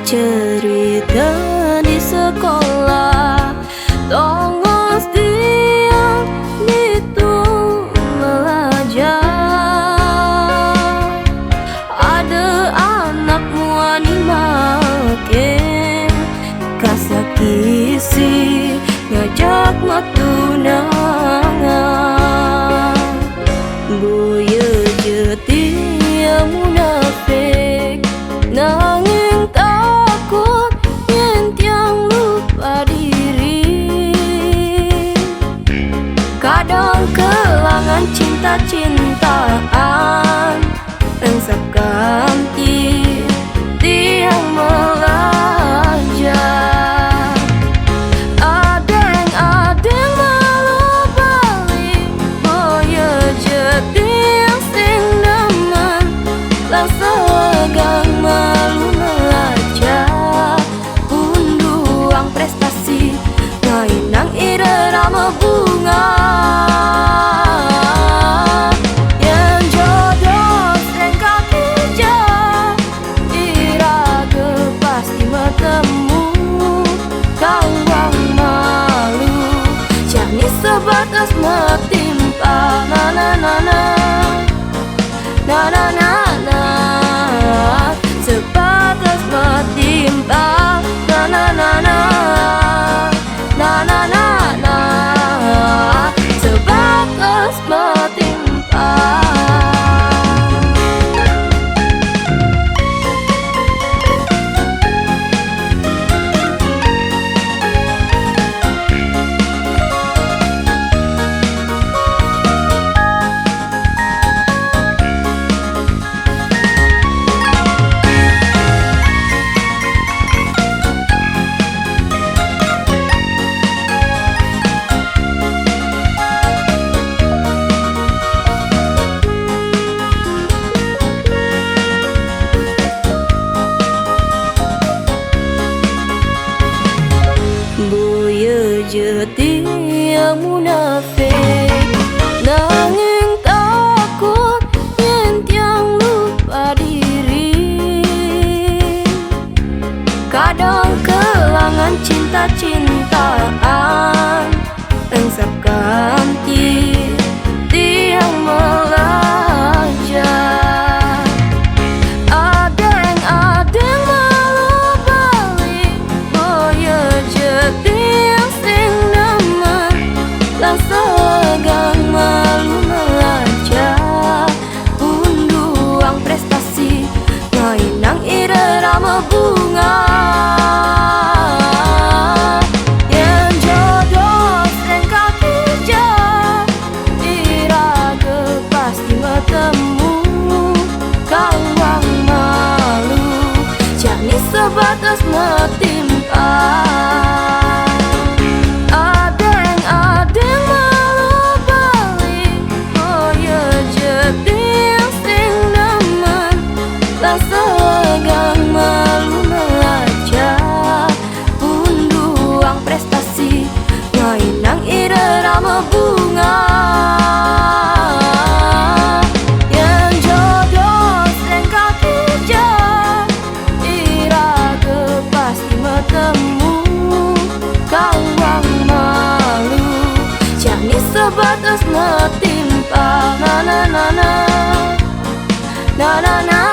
cerita di sekolah, tongos dia itu belajar. Ada anak muani make kasakisi ngajak matunangan. Buaya jetia munafik nanging takut yen tiang lupa diri. Kadang kelangan cinta-cintaan engsap ganti tiang melajar. Adeng-adeng malu balik boya jetiang sing demen langsung malu melajak. Unduang prestasi ngainang irama bunga. Yang jodoh sing kakija iraga pasti bertemu. Kawang malu jani sebatas metimpa. Na na na na na na na na, sebatas metimpa. Na na na na na na na na, sebatas metimpa. Buaya jetia munafik nanging takut yen tiang lupa diri. Kadang kelangan cinta-cintaan engsap ganti tiang melajar. Adeng-adeng malu balik boya jetiang sing demen langsung malu melajak. Unduang prestasi ngainang irama bunga. Yang jodoh sing kakija iraga pasti bertemu. Kawang malu jani sebatas metimpa. Adeng-adeng malu balik boya jetiang sing demen langsung malu melajak. Unduang prestasi ngainang irama bunga. Yang jodoh sing kakija iraga pasti bertemu. Kawang malu jani sebatas metimpa. Na na na na na na na